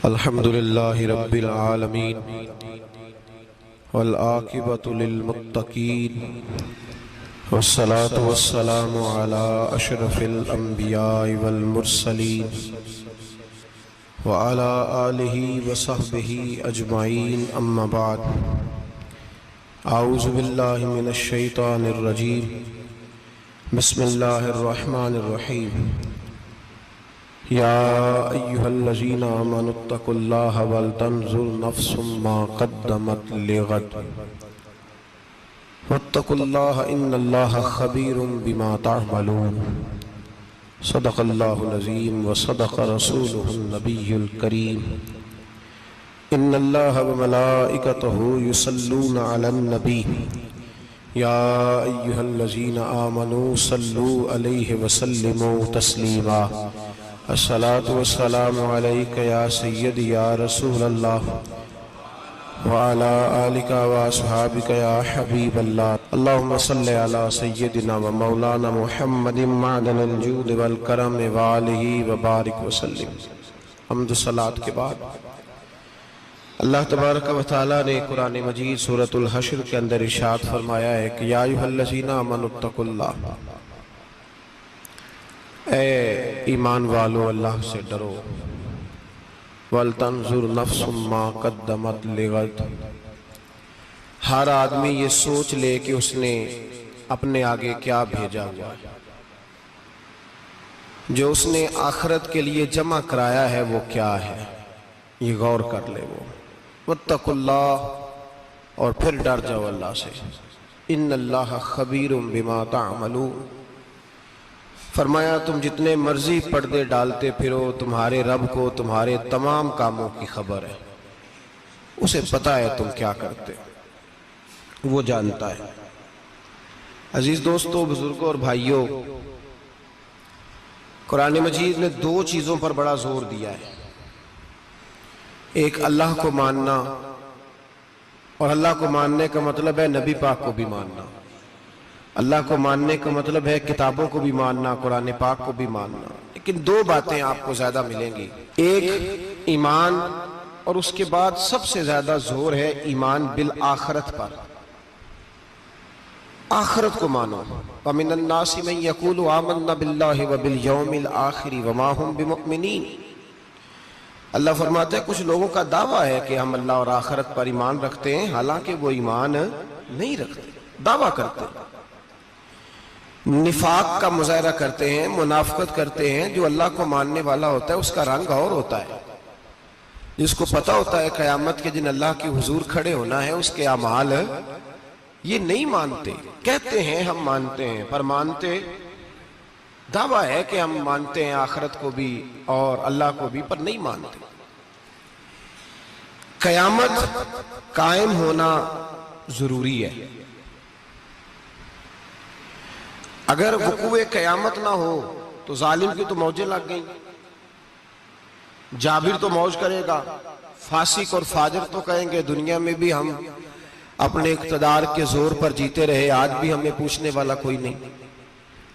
الحمدللہ رب العالمین والعاقبۃ للمتقین والصلاة والسلام علی اشرف الانبیاء والمرسلین وعلی آلہ وصحبہ اجمعین اما بعد اعوذ باللہ من الشیطان الرجیم بسم اللہ الرحمن الرحیم یا ایہا الذین آمنوا اتقوا اللہ ولتنظر نفس ما قدمت لغد واتقوا اللہ ان اللہ خبیر بما تعملون صدق اللہ العظیم وصدق رسولہ النبی الکریم ان اللہ وملائکتہ یصلون علی النبی یا ایہا الذین آمنوا صلوا علیہ وسلموا تسلیما الصلاة والسلام علیک یا سید یا رسول اللہ وعلا آلک واصحابک یا حبیب اللہ اللہم صلی علی سیدنا و مولانا محمد معدن الجود والکرم وآلہ وبارک وسلم۔ حمد و صلاة کے بعد اللہ تبارک و تعالیٰ نے قرآن مجید سورۃ الحشر کے اندر ارشاد فرمایا ہے کہ یا ایھا الذین آمنوا اتقوا اللہ، اے ایمان والو اللہ سے ڈرو، وَلْتَنْظُرْ نَفْسٌ مَا قَدَّمَتْ لِغَدٍ، ہر آدمی یہ سوچ لے کہ اس نے اپنے آگے کیا بھیجا ہوا ہے، جو اس نے آخرت کے لیے جمع کرایا ہے وہ کیا ہے، یہ غور کر لے وہ۔ وَاتَّقُوا اللَّهَ، اور پھر ڈر جاؤ اللہ سے، اِنَّ اللَّهَ خَبِيرٌ بِمَا تَعْمَلُونَ، فرمایا تم جتنے مرضی پردے ڈالتے پھرو، تمہارے رب کو تمہارے تمام کاموں کی خبر ہے، اسے پتہ ہے تم کیا کرتے، وہ جانتا ہے۔ عزیز دوستو، بزرگوں اور بھائیوں، قرآن مجید نے دو چیزوں پر بڑا زور دیا ہے، ایک اللہ کو ماننا، اور اللہ کو ماننے کا مطلب ہے نبی پاک کو بھی ماننا، اللہ کو ماننے کا مطلب ہے کتابوں کو بھی ماننا، قرآن پاک کو بھی ماننا۔ لیکن دو باتیں آپ کو زیادہ ملیں گی، ایک ایمان، اور اس کے بعد سب سے زیادہ زور ہے ایمان بالآخرت پر، آخرت کو مانو۔ وَمِنَ النَّاسِ مَن يَقُولُ آمَنَّا بِاللَّهِ وَبِالْيَوْمِ الْآخِرِ وَمَا هُمْ بِمُؤْمِنِينَ، اللہ فرماتا ہے کچھ لوگوں کا دعویٰ ہے کہ ہم اللہ اور آخرت پر ایمان رکھتے ہیں، حالانکہ وہ ایمان نہیں رکھتے، دعویٰ کرتے ہیں، نفاق کا مظاہرہ کرتے ہیں، منافقت کرتے ہیں۔ جو اللہ کو ماننے والا ہوتا ہے اس کا رنگ اور ہوتا ہے، جس کو پتہ ہوتا ہے قیامت کے دن اللہ کے حضور کھڑے ہونا ہے، اس کے اعمال یہ نہیں مانتے، کہتے ہیں ہم مانتے ہیں، پر مانتے، دعویٰ ہے کہ ہم مانتے ہیں آخرت کو بھی اور اللہ کو بھی، پر نہیں مانتے۔ قیامت قائم ہونا ضروری ہے، اگر وقوع قیامت نہ ہو تو ظالم کی تو موجیں لگ گئیں، جابر تو موج کرے گا، فاسق اور فاجر تو کہیں گے دنیا میں بھی ہم اپنے اقتدار کے زور پر جیتے رہے، آج بھی ہمیں پوچھنے والا کوئی نہیں۔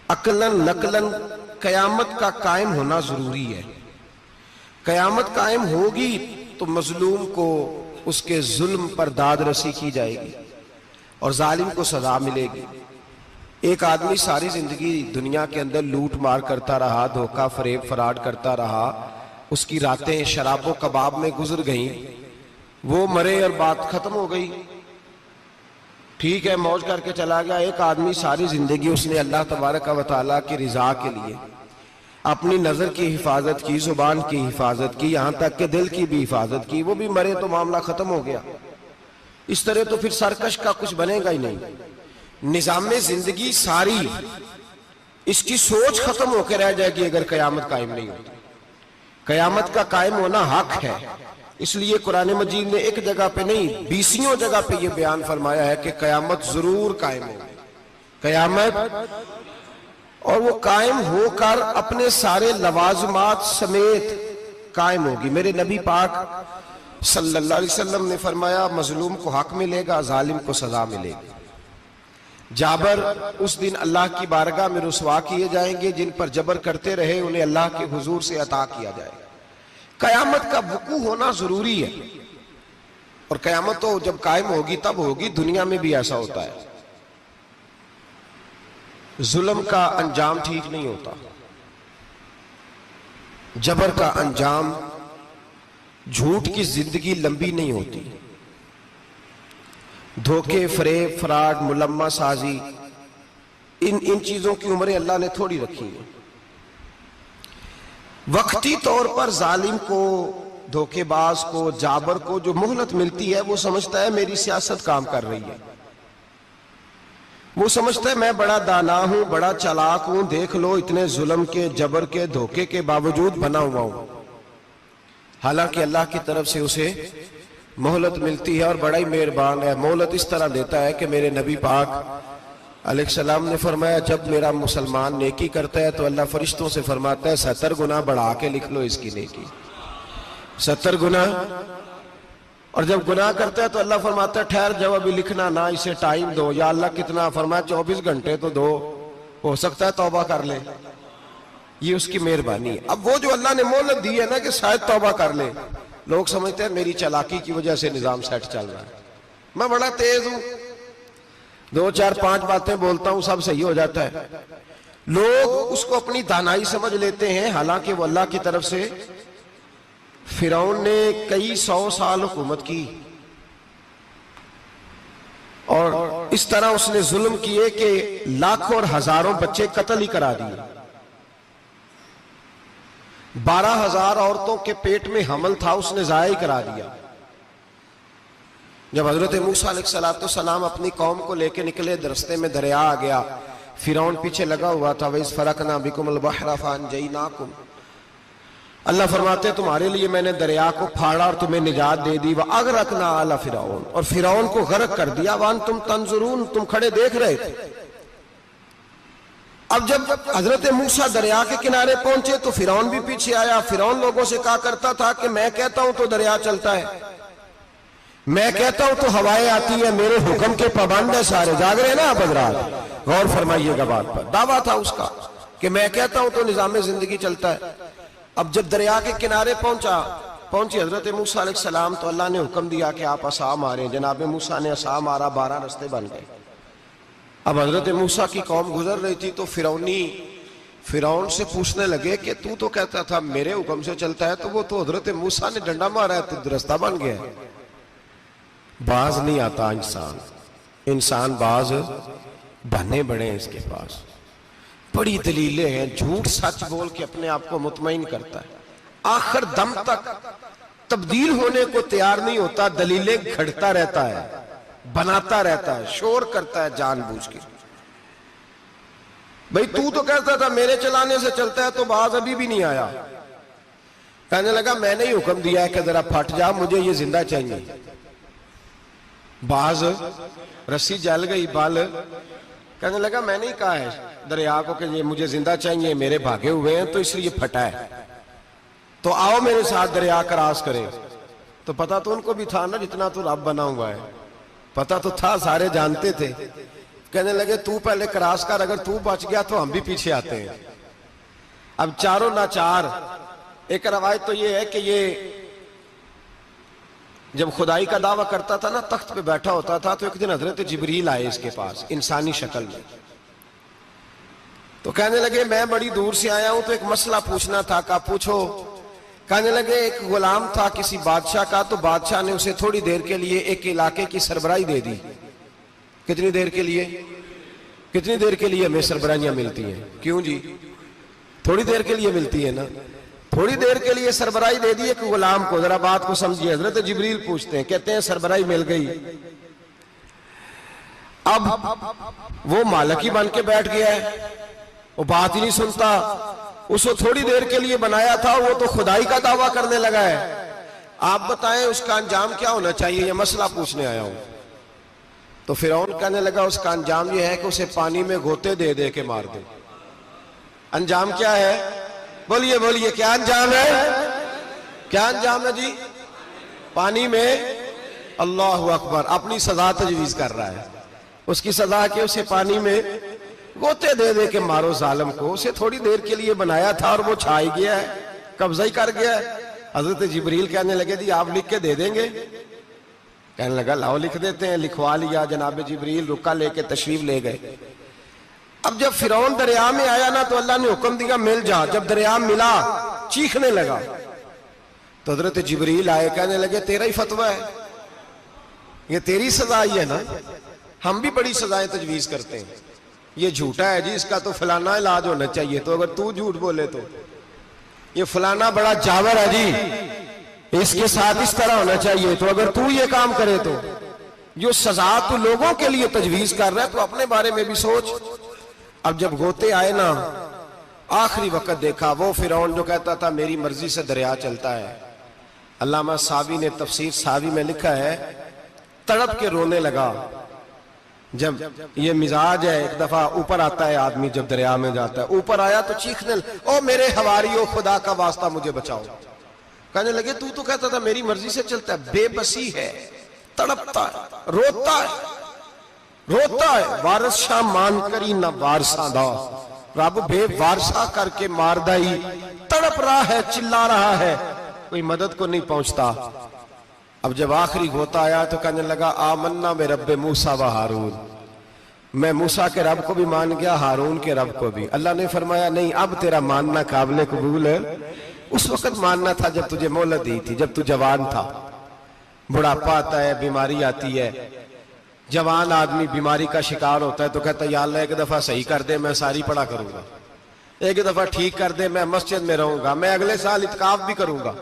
عقلاً نقلاً قیامت کا قائم ہونا ضروری ہے، قیامت قائم ہوگی تو مظلوم کو اس کے ظلم پر داد رسی کی جائے گی اور ظالم کو سزا ملے گی۔ ایک آدمی ساری زندگی دنیا کے اندر لوٹ مار کرتا رہا، دھوکہ فریب فراڈ کرتا رہا، اس کی راتیں شراب و کباب میں گزر گئیں، وہ مرے اور بات ختم ہو گئی، ٹھیک ہے موج کر کے چلا گیا۔ ایک آدمی ساری زندگی اس نے اللہ تبارک و تعالیٰ کی رضا کے لیے اپنی نظر کی حفاظت کی، زبان کی حفاظت کی، یہاں تک کہ دل کی بھی حفاظت کی، وہ بھی مرے تو معاملہ ختم ہو گیا۔ اس طرح تو پھر سرکش کا کچھ بنے گا ہی نہیں، نظام زندگی ساری اس کی سوچ ختم ہو کے رہ جائے گی اگر قیامت قائم نہیں ہوتی۔ قیامت کا قائم ہونا حق ہے، اس لیے قرآن مجید نے ایک جگہ پہ نہیں 20 جگہ پہ یہ بیان فرمایا ہے کہ قیامت ضرور قائم ہوگی، قیامت، اور وہ قائم ہو کر اپنے سارے لوازمات سمیت قائم ہوگی۔ میرے نبی پاک صلی اللہ علیہ وسلم نے فرمایا مظلوم کو حق ملے گا، ظالم کو سزا ملے گی۔ جابر اس دن اللہ کی بارگاہ میں رسوا کیے جائیں گے، جن پر جبر کرتے رہے انہیں اللہ کے حضور سے عطا کیا جائے گا۔ قیامت کا وقوع ہونا ضروری ہے، اور قیامت تو جب قائم ہوگی تب ہوگی، دنیا میں بھی ایسا ہوتا ہے۔ ظلم کا انجام ٹھیک نہیں ہوتا، جبر کا انجام، جھوٹ کی زندگی لمبی نہیں ہوتی، دھوکے، فریب، فراڈ، ملمہ سازی، ان چیزوں کی عمریں اللہ نے تھوڑی رکھی ہیں۔ وقتی طور پر ظالم کو، دھوکے باز کو، جابر کو جو مہلت ملتی ہے وہ سمجھتا ہے میری سیاست کام کر رہی ہے، وہ سمجھتا ہے میں بڑا دانا ہوں، بڑا چالاک ہوں، دیکھ لو اتنے ظلم کے، جبر کے، دھوکے کے باوجود بنا ہوا ہوں۔ حالانکہ اللہ کی طرف سے اسے مہلت ملتی ہے، اور بڑا ہی مہربان ہے، مہلت اس طرح دیتا ہے کہ میرے نبی پاک علیہ السلام نے فرمایا جب میرا مسلمان نیکی کرتا ہے تو اللہ فرشتوں سے فرماتا ہے 70 گنا بڑھا کے لکھ لو اس کی نیکی، 70 گنا۔ اور جب گناہ کرتا ہے تو اللہ فرماتا ہے ٹھہر جاؤ ابھی لکھنا نہ، اسے ٹائم دو۔ یا اللہ کتنا؟ فرمایا 24 گھنٹے تو دو، ہو سکتا ہے توبہ کر لے، یہ اس کی مہربانی ہے۔ اب وہ جو اللہ نے مہلت دی ہے نا کہ شاید توبہ کر لے، لوگ سمجھتے ہیں میری چالاکی کی وجہ سے نظام سیٹ چل رہا ہے، میں بڑا تیز ہوں، 2 4 5 باتیں بولتا ہوں سب صحیح ہو جاتا ہے۔ لوگ اس کو اپنی دانائی سمجھ لیتے ہیں، حالانکہ وہ اللہ کی طرف سے۔ فرعون نے کئی 100 سال حکومت کی، اور اس طرح اس نے ظلم کیے کہ لاکھوں اور ہزاروں بچے قتل ہی کرا دیے۔ 12,000 عورتوں کے پیٹ میں حمل تھا اس نے ضائع کرا دیا۔ جب حضرت موسیٰ علیہ السلام اپنی قوم کو لے کے نکلے، رستے میں دریا آ گیا، فرعون پیچھے لگا ہوا تھا، وَإِذْ فَرَقْنَا بِكُمُ الْبَحْرَ فَأَنْجَيْنَاكُمْ، اللہ فرماتے تمہارے لیے میں نے دریا کو پھاڑا اور تمہیں نجات دے دی، وَأَغْرَقْنَا آلَ فِرْعَوْنَ، اور فرعون کو غرق کر دیا، وَأَنْتُمْ تَنْظُرُونَ، تم کھڑے دیکھ رہے تھے۔ اب جب حضرت موسیٰ دریا کے کنارے پہنچے تو فرعون بھی پیچھے آیا۔ فرعون لوگوں سے کہا کرتا تھا کہ میں کہتا ہوں تو دریا چلتا ہے، میں کہتا ہوں تو ہوائیں آتی ہیں، میرے حکم کے پابند ہے سارے۔ جاگ رہے ہیں نا آپ حضرات، غور فرمائیے گا بات پر۔ دعویٰ تھا اس کا کہ میں کہتا ہوں تو نظام زندگی چلتا ہے۔ اب جب دریا کے کنارے پہنچی حضرت موسیٰ علیہ السلام تو اللہ نے حکم دیا کہ آپ عصا ماریں۔ جناب موسیٰ نے عصا مارا، 12 رستے بن گئے۔ اب حضرت موسیٰ کی قوم گزر رہی تھی تو فرعون سے پوچھنے لگے کہ تو کہتا تھا میرے حکم سے چلتا ہے، تو وہ تو حضرت موسیٰ نے ڈنڈا مارا ہے تو رستہ بن گیا ہے۔ باز نہیں آتا انسان باز بنے بڑے ہیں اس کے پاس، بڑی دلیلیں ہیں، جھوٹ سچ بول کے اپنے آپ کو مطمئن کرتا ہے، آخر دم تک تبدیل ہونے کو تیار نہیں ہوتا، دلیلیں گھڑتا رہتا ہے، بناتا رہتا ہے، شور کرتا ہے جان بوجھ کے۔ بھئی تو کہتا تھا میرے چلانے سے چلتا ہے، تو باز ابھی بھی نہیں آیا۔ کہنے لگا میں نے ہی حکم دیا ہے کہ ذرا پھٹ جا، مجھے یہ زندہ چاہیے۔ باز رسی جل گئی، بال کہنے لگا میں نے ہی کہا ہے دریا کو کہ یہ مجھے زندہ چاہیے، میرے بھاگے ہوئے ہیں تو اس لیے پھٹا ہے، تو آؤ میرے ساتھ دریا کراس کریں۔ تو پتا تو ان کو بھی تھا نا جتنا تو رب بنا ہوا ہے، پتا تو تھا، سارے جانتے تھے۔ کہنے لگے تو پہلے کراس کر، اگر تو بچ گیا تو ہم بھی پیچھے آتے ہیں۔ اب چاروں ناچار۔ ایک روایت تو یہ ہے کہ یہ جب خدائی کا دعویٰ کرتا تھا نا، تخت پہ بیٹھا ہوتا تھا، تو ایک دن حضرت جبریل آئے اس کے پاس انسانی شکل میں، تو کہنے لگے میں بڑی دور سے آیا ہوں تو ایک مسئلہ پوچھنا تھا۔ کہا پوچھو۔ کہنے لگے ایک غلام تھا کسی بادشاہ کا، تو بادشاہ نے اسے تھوڑی دیر کے لیے ایک علاقے کی سربراہی دے دی۔ کتنی دیر کے لیے؟ کتنی دیر کے لیے ہمیں سربراہیاں ملتی ہیں؟ کیوں جی؟ تھوڑی دیر کے لیے ملتی ہے نا، تھوڑی دیر کے لیے سربراہی دے دی ایک غلام کو۔ ذرا بات کو سمجھیے، حضرت جبریل پوچھتے ہیں، کہتے ہیں سربراہی مل گئی، اب وہ مالک ہی بن کے بیٹھ گیا ہے، وہ بات ہی نہیں سنتا، اس کو تھوڑی دیر کے لیے بنایا تھا، وہ تو خدائی کا دعویٰ کرنے لگا ہے۔ آپ بتائیں اس کا انجام کیا ہونا چاہیے، یہ مسئلہ پوچھنے آیا ہوں۔ تو فرعون کہنے لگا اس کا انجام یہ ہے کہ اسے پانی میں گوتے دے دے کے مار دے۔ انجام کیا ہے؟ بولیے بولیے، کیا انجام ہے؟ کیا انجام ہے جی؟ پانی میں اللہ اکبر اپنی سزا تجویز کر رہا ہے. اس کی سزا کہ اسے پانی میں گوتے دے دے کے مارو ظالم کو. اسے تھوڑی دیر کے لیے بنایا تھا اور وہ چھائی گیا ہے, قبضہ ہی کر گیا ہے. حضرت جبریل کہنے لگے جی آپ لکھ کے دے دیں گے؟ کہنے لگا لاؤ لکھ دیتے ہیں. لکھوا لیا. جناب جبریل رکا لے کے تشریف لے گئے. اب جب فرعون دریا میں آیا نا تو اللہ نے حکم دیا مل جا. جب دریا ملا چیخنے لگا تو حضرت جبریل آئے, کہنے لگے تیرا ہی فتویٰ ہے, یہ تیری سزا ہی ہے نا. ہم بھی بڑی سزائیں تجویز کرتے ہیں. یہ جھوٹا ہے جی, اس کا تو فلانا علاج ہونا چاہیے, تو اگر تو جھوٹ بولے تو یہ فلانا بڑا جاور ہے جی, اس کے ساتھ اس طرح ہونا چاہیے, تو اگر تو یہ کام کرے تو جو سزا تو لوگوں کے لیے تجویز کر رہا ہے تو اپنے بارے میں بھی سوچ. اب جب غوطے آئے نا آخری وقت دیکھا وہ فرعون جو کہتا تھا میری مرضی سے دریا چلتا ہے. علامہ ساوی نے تفسیر ساوی میں لکھا ہے تڑپ کے رونے لگا. جب یہ مزاج ہے, ایک دفعہ اوپر آتا ہے آدمی جب دریا میں جاتا ہے, اوپر آیا تو چیخنے او میرے حواریو خدا کا واسطہ مجھے بچاؤ. کہنے لگے تو کہتا تھا میری مرضی سے چلتا ہے. بے بسی ہے, تڑپتا ہے, روتا ہے. وارث شاہ مان کری نہ وارثہ دا, رب بے وارثہ کر کے مار دائی. تڑپ رہا ہے, چلا رہا ہے, کوئی مدد کو نہیں پہنچتا. اب جب آخری غوطہ آیا تو کہنے لگا آمنا میں رب موسیٰ و ہارون, میں موسیٰ کے رب کو بھی مان گیا, ہارون کے رب کو بھی. اللہ نے فرمایا نہیں, اب تیرا ماننا قابل قبول ہے. اس وقت ماننا تھا جب تجھے مہلت دی تھی, جب تو جوان تھا. بڑھاپا آتا ہے, بیماری آتی ہے, جوان آدمی بیماری کا شکار ہوتا ہے تو کہتا ہے یا اللہ ایک دفعہ صحیح کر دے, میں ساری پڑھا کروں گا. ایک دفعہ ٹھیک کر دے, میں مسجد میں رہوں گا, میں اگلے سال اعتکاف بھی کروں گا,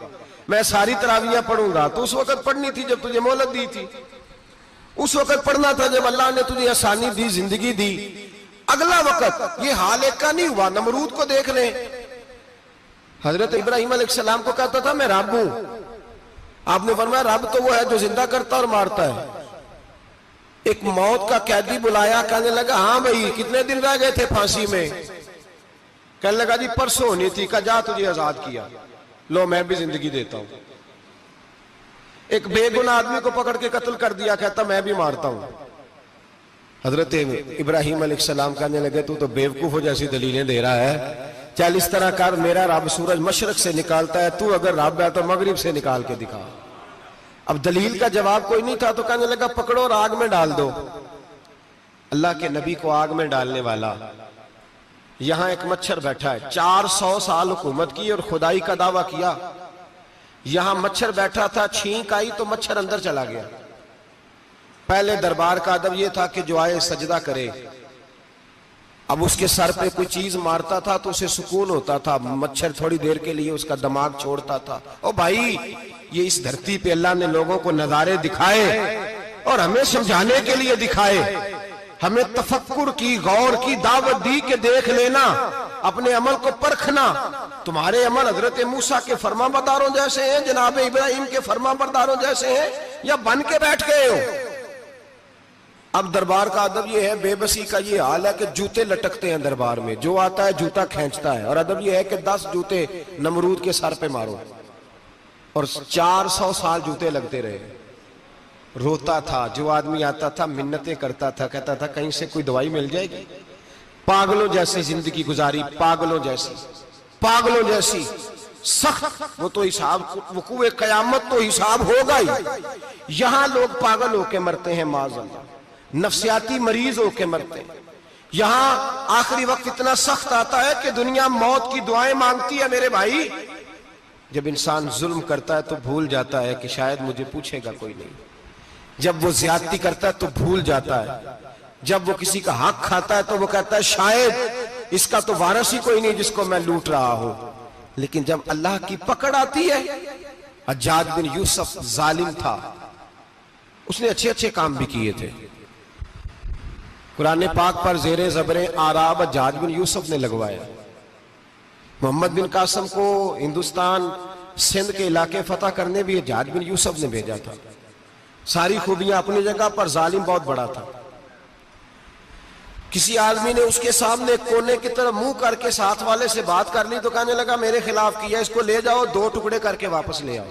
میں ساری تراویحیں پڑھوں گا. تو اس وقت پڑھنی تھی جب تجھے مہلت دی تھی. اس وقت پڑھنا تھا جب اللہ نے تجھے آسانی دی, زندگی دی. اگلا وقت یہ حال ایک کا نہیں ہوا. نمرود کو دیکھ لیں, حضرت ابراہیم علیہ السلام کو کہتا تھا میں رب ہوں. آپ نے فرمایا رب تو وہ ہے جو زندہ کرتا اور مارتا ہے. ایک موت کا قیدی بلایا, کہنے لگا ہاں بھائی کتنے دن رہ گئے تھے پھانسی میں؟ کہنے لگا جی پرسوں ہونی تھی. کہا جا تجھے آزاد کیا, لو میں بھی زندگی دیتا ہوں. ایک بے گناہ آدمی کو پکڑ کے قتل کر دیا, کہتا میں بھی مارتا ہوں. حضرت ابراہیم علیہ السلام کہنے لگے تو بیوقوفوں جیسی دلیلیں دے رہا ہے. چل اس طرح کر, میرا رب سورج مشرق سے نکالتا ہے, تو اگر رب ہے تو مغرب سے نکال کے دکھا. اب دلیل کا جواب کوئی نہیں تھا تو کہنے لگا پکڑو اور آگ میں ڈال دو. اللہ کے نبی کو آگ میں ڈالنے والا. یہاں ایک مچھر بیٹھا ہے, 400 سال حکومت کی اور خدائی کا دعویٰ کیا. یہاں مچھر بیٹھا تھا, چھینک آئی تو مچھر اندر چلا گیا. پہلے دربار کا ادب یہ تھا کہ جو آئے سجدہ کرے. اب اس کے سر پہ کوئی چیز مارتا تھا تو اسے سکون ہوتا تھا. مچھر تھوڑی دیر کے لیے اس کا دماغ چھوڑتا تھا. او بھائی یہ اس دھرتی پہ اللہ نے لوگوں کو نظارے دکھائے اور ہمیں سمجھانے کے لیے دکھائے. ہمیں تفکر کی, غور کی دعوت دی کہ دیکھ لینا, اپنے عمل کو پرکھنا. تمہارے عمل حضرت موسیٰ کے فرما برداروں جیسے ہیں, جناب ابراہیم کے فرما برداروں جیسے ہیں, یا بن کے بیٹھ گئے ہو؟ اب دربار کا ادب یہ ہے, بے بسی کا یہ حال ہے کہ جوتے لٹکتے ہیں دربار میں, جو آتا ہے جوتا کھینچتا ہے. اور ادب یہ ہے کہ 10 جوتے نمرود کے سر پہ مارو. اور 400 سال جوتے لگتے رہے. روتا تھا, جو آدمی آتا تھا منتیں کرتا تھا, کہتا تھا کہیں سے کوئی دوائی مل جائے گی. پاگلوں جیسی زندگی گزاری, پاگلوں جیسی سخت. وہ تو حساب وقوع قیامت تو حساب ہوگا ہی. یہاں لوگ پاگل ہو کے مرتے ہیں, معاذ اللہ, نفسیاتی مریض ہو کے مرتے ہیں. یہاں آخری وقت اتنا سخت آتا ہے کہ دنیا موت کی دعائیں مانگتی ہے. میرے بھائی جب انسان ظلم کرتا ہے تو بھول جاتا ہے کہ شاید مجھے پوچھے گا کوئی نہیں. جب وہ زیادتی کرتا ہے تو بھول جاتا ہے. جب وہ کسی کا حق کھاتا ہے تو وہ کہتا ہے شاید اس کا تو وارث ہی کوئی نہیں جس کو میں لوٹ رہا ہوں. لیکن جب اللہ کی پکڑ آتی ہے, حجاج بن یوسف ظالم تھا, اس نے اچھے کام بھی کیے تھے. قرآن پاک پر زیر زبر آراب حجاج بن یوسف نے لگوایا. محمد بن قاسم کو ہندوستان سندھ کے علاقے فتح کرنے بھی حجاج بن یوسف نے بھیجا تھا. ساری خوبیاں اپنی جگہ پر, ظالم بہت بڑا تھا. کسی آدمی نے اس کے سامنے کونے کی طرف منہ کر کے ساتھ والے سے بات کر لی تو کہنے لگا میرے خلاف کیا, اس کو لے جاؤ, 2 ٹکڑے کر کے واپس لے آؤ.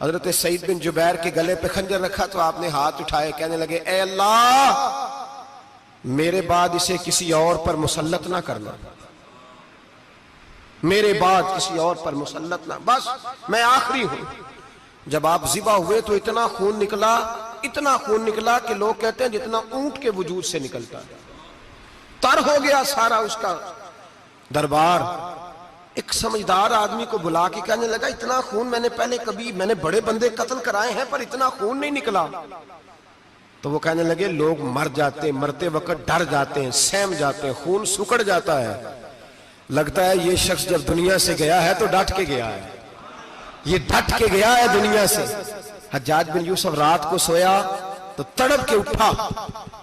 حضرت سعید بن جبیر کے گلے پہ خنجر رکھا تو آپ نے ہاتھ اٹھائے، کہنے لگے اے اللہ میرے بعد اسے کسی اور پر مسلط نہ کرنا، میرے بعد کسی اور پر مسلط نہ، بس میں آخری ہوں۔ جب آپ ذبح ہوئے تو اتنا خون نکلا کہ لوگ کہتے ہیں جتنا اونٹ کے وجود سے نکلتا ہے، تر ہو گیا سارا اس کا دربار۔ ایک سمجھدار آدمی کو بلا کے کہنے لگا اتنا خون میں نے بڑے بندے قتل کرائے ہیں پر اتنا خون نہیں نکلا۔ تو وہ کہنے لگے لوگ مر جاتے ہیں، مرتے وقت ڈر جاتے ہیں، سہم جاتے ہیں، خون سکڑ جاتا ہے، لگتا ہے یہ شخص جب دنیا سے گیا ہے تو ڈٹ کے گیا ہے، یہ ڈٹ کے گیا ہے دنیا سے۔ حجاج بن یوسف رات کو سویا تو تڑپ کے اٹھا،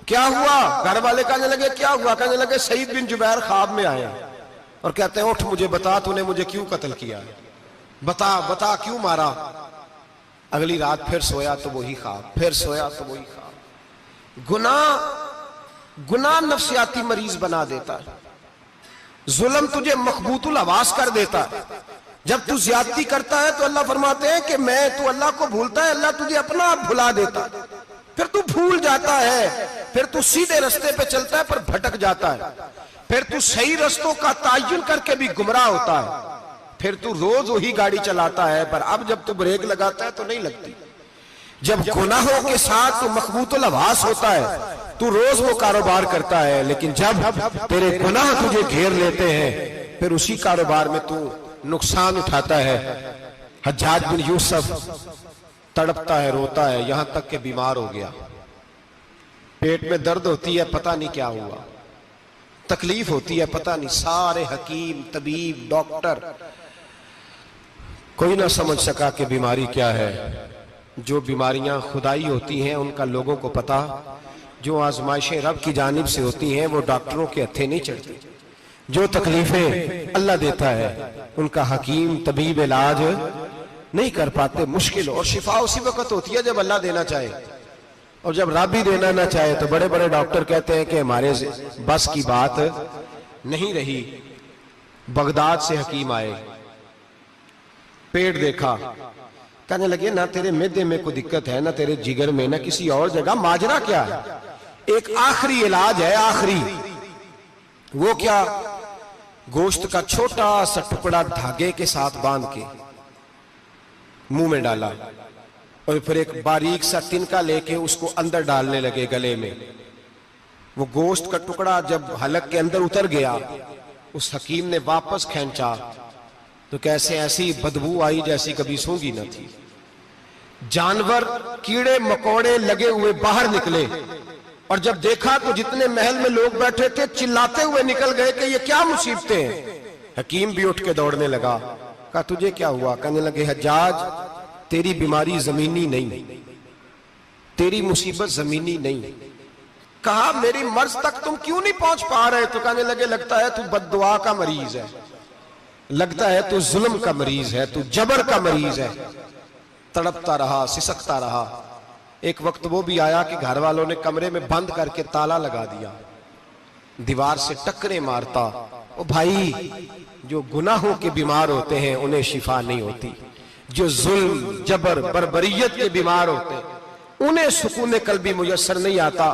کیا ہوا؟ گھر والے کہنے لگے کیا ہوا؟ کہنے لگے سعید بن جبیر خواب میں آئے اور کہتے ہیں اٹھ مجھے بتا تو نے مجھے کیوں قتل کیا ہے، بتا کیوں مارا؟ اگلی رات پھر سویا تو وہی خواب، پھر سویا تو وہی خواب۔ گناہ نفسیاتی مریض بنا دیتا ہے، ظلم تجھے مخبوط الحواس کر دیتا ہے۔ جب تو زیادتی کرتا ہے تو اللہ فرماتے ہیں کہ تو اللہ کو بھولتا ہے، اللہ تجھے اپنا آپ بھلا دیتا ہے، پھر تو بھول جاتا ہے، پھر تو سیدھے رستے پہ چلتا ہے پر بھٹک جاتا ہے، پھر تو صحیح رستوں کا تعین کر کے بھی گمراہ ہوتا ہے، پھر تو روز وہی گاڑی چلاتا ہے پر اب جب تو بریک لگاتا ہے تو نہیں لگتی۔ جب گناہوں کے ساتھ تو مخبوط الحواس ہوتا ہے تو روز وہ کاروبار کرتا ہے، لیکن جب تیرے گناہ تجھے گھیر لیتے ہیں پھر اسی کاروبار میں تو نقصان اٹھاتا ہے۔ حجاج بن یوسف تڑپتا ہے، روتا ہے، یہاں تک کہ بیمار ہو گیا، پیٹ میں درد ہوتی ہے، پتہ نہیں کیا ہوا، تکلیف ہوتی ہے، پتہ نہیں، سارے حکیم، طبیب، ڈاکٹر، کوئی نہ سمجھ سکا کہ بیماری کیا ہے۔ جو بیماریاں خدائی ہوتی ہیں ان کا لوگوں کو پتا، جو آزمائشیں رب کی جانب سے ہوتی ہیں وہ ڈاکٹروں کے ہتھے نہیں چڑھتی، جو تکلیفیں اللہ دیتا ہے ان کا حکیم طبیب علاج نہیں کر پاتے، مشکل، اور شفا اسی وقت ہوتی ہے جب اللہ دینا چاہے، اور جب رب ہی دینا نہ چاہے تو بڑے بڑے ڈاکٹر کہتے ہیں کہ ہمارے بس کی بات نہیں رہی۔ بغداد سے حکیم آئے، پیٹ دیکھا، کہنے لگے نہ تیرے معدے میں کوئی دقت ہے، نہ تیرے جگر میں، نہ کسی اور جگہ، ماجرا کیا ہے؟ ایک آخری علاج ہے، آخری، وہ کیا؟ گوشت کا چھوٹا سا ٹکڑا دھاگے کے ساتھ باندھ کے منہ میں ڈالا اور پھر ایک باریک سا تنکا لے کے اس کو اندر ڈالنے لگے گلے میں۔ وہ گوشت کا ٹکڑا جب حلق کے اندر اتر گیا، اس حکیم نے واپس کھینچا تو کیسے ایسی بدبو آئی جیسی کبھی سونگی نہ تھی، جانور، کیڑے مکوڑے لگے ہوئے باہر نکلے، اور جب دیکھا تو جتنے محل میں لوگ بیٹھے تھے چلاتے ہوئے نکل گئے کہ یہ کیا مصیبتیں ہیں۔ حکیم بھی اٹھ کے دوڑنے لگا، کہا تجھے کیا ہوا؟ کہنے لگے حجاج تیری بیماری زمینی نہیں، تیری مصیبت زمینی نہیں۔ کہا میری مرض تک تم کیوں نہیں پہنچ پا رہے؟ تو کہنے لگے لگتا ہے تو بد دعا کا مریض ہے، لگتا ہے تو ظلم کا مریض ہے، تو جبر کا مریض ہے۔ تڑپتا رہا، سسکتا رہا۔ ایک وقت وہ بھی آیا کہ گھر والوں نے کمرے میں بند کر کے تالا لگا دیا، دیوار سے ٹکرے مارتا۔ او بھائی، جو گناہوں کے بیمار ہوتے ہیں انہیں شفا نہیں ہوتی، جو ظلم، جبر، بربریت کے بیمار ہوتے ہیں انہیں سکون قلبی میسر نہیں آتا۔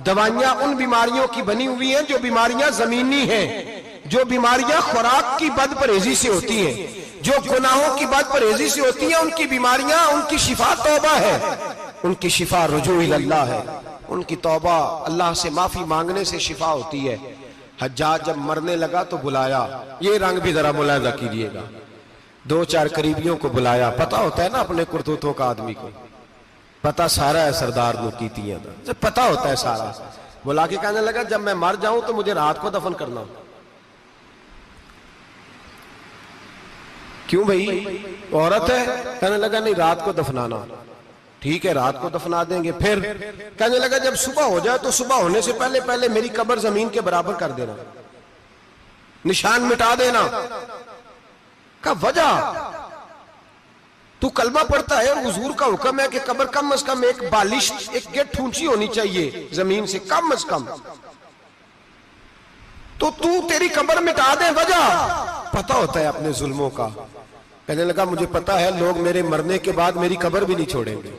دوائیاں ان بیماریوں کی بنی ہوئی ہیں جو بیماریاں زمینی ہیں، جو بیماریاں خوراک کی بد پرہیزی سے ہوتی ہیں، جو گناہوں کی بد پرہیزی سے ہوتی ہیں، ان کی بیماریاں، ان کی شفا توبہ ہے، ان کی شفا رجوع اللہ ہے، ان کی توبہ، اللہ سے معافی مانگنے سے شفا ہوتی ہے۔ حجاج جب مرنے لگا تو بلایا، یہ رنگ بھی ذرا ملاحظہ کیجئے گا، دو چار قریبیوں کو بلایا، پتہ ہوتا ہے نا اپنے کرتوتوں کا آدمی کو، پتہ سارا ہے سردار نوکیتیاں دا، پتہ ہوتا ہے سارا۔ بلا کے کہنے لگا جب میں مر جاؤں تو مجھے رات کو دفن کرنا۔ کیوں بھئی عورت ہے؟ کہنے لگا نہیں رات کو دفنانا۔ ٹھیک ہے رات کو دفنا دیں گے۔ پھر کہنے لگا جب صبح ہو جائے تو صبح ہونے سے پہلے پہلے میری قبر زمین کے برابر کر دینا، نشان مٹا دینا۔ کہا وجہ؟ تو کلمہ پڑھتا ہے، حضور کا حکم ہے کہ قبر کم از کم ایک بالش، ایک گٹ اونچی ہونی چاہیے زمین سے، کم از کم، تو تیری قبر مٹا دے، وجہ؟ پتہ ہوتا ہے اپنے ظلموں کا۔ کہنے لگا مجھے پتا ہے لوگ میرے مرنے کے بعد میری قبر بھی نہیں چھوڑیں گے.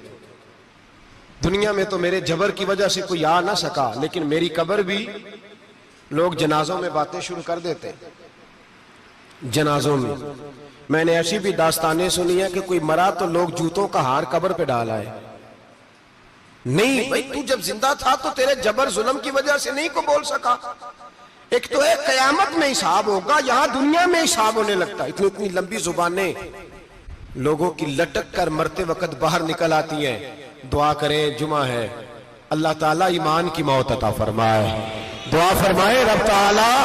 دنیا میں تو میرے جبر کی وجہ سے کوئی آ نہ سکا، لیکن میری قبر بھی لوگ جنازوں میں باتیں شروع کر دیتے ہیں. جنازوں میں نے ایسی بھی داستانیں سنی ہیں کہ کوئی مرا تو لوگ جوتوں کا ہار قبر پہ ڈال آئے. نہیں بھائی، تو جب زندہ تھا تو تیرے جبر ظلم کی وجہ سے نہیں کو بول سکا. ایک تو ہے قیامت میں حساب ہوگا، یہاں دنیا میں حساب ہونے لگتا ہے. اتنی لمبی زبانیں لوگوں کی لٹک کر مرتے وقت باہر نکل آتی ہیں. دعا کریں، جمعہ ہے، اللہ تعالیٰ ایمان کی موت عطا فرمائے. دعا فرمائے رب تعالیٰ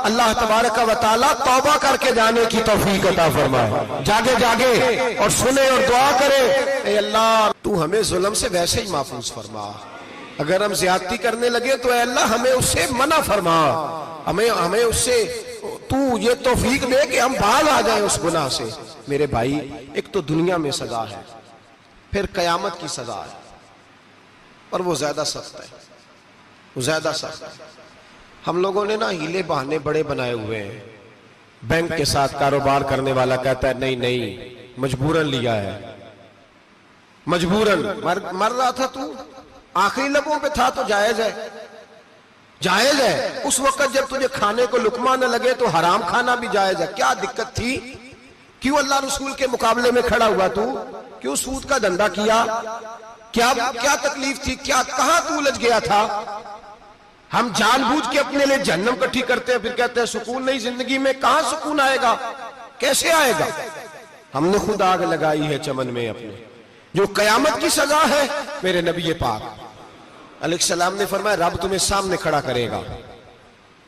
اللہ تبارک و تعالیٰ توبہ کر کے جانے کی توفیق عطا فرمائے. جاگے جاگے اور سنے اور دعا کرے، اے اللہ تو ہمیں ظلم سے ویسے ہی محفوظ فرما. اگر ہم زیادتی کرنے لگے تو اے اللہ ہمیں اس سے منع فرما، ہمیں اس سے تو یہ توفیق دے کہ ہم باز آ جائیں اس گناہ سے. میرے بھائی، ایک تو دنیا میں سزا ہے، پھر قیامت کی سزا ہے، اور وہ زیادہ سخت ہے، وہ زیادہ سخت ہے. ہم لوگوں نے نا ہیلے بہانے بڑے بنائے ہوئے ہیں. بینک کے ساتھ کاروبار کرنے والا کہتا ہے نہیں مجبوراً لیا ہے، مجبوراً مر رہا تھا تو آخری لبوں پہ تھا تو جائز ہے، جائز ہے. اس وقت جب تجھے کھانے کو لقمہ نہ لگے تو حرام کھانا بھی جائز ہے. کیا دقت تھی؟ کیوں اللہ رسول کے مقابلے میں کھڑا ہوا تو؟ کیوں سود کا دھندا کیا؟ کیا تکلیف تھی؟ کہاں تو الجھ گیا تھا؟ ہم جان بوجھ کے اپنے لیے جہنم کٹھی کرتے ہیں، پھر کہتے ہیں سکون نہیں زندگی میں. کہاں سکون آئے گا؟ کیسے آئے گا؟ ہم نے خود آگ لگائی ہے چمن میں اپنے. جو قیامت کی سزا ہے، میرے نبی پاک علیہ السلام نے فرمایا رب تمہیں سامنے کھڑا کرے گا.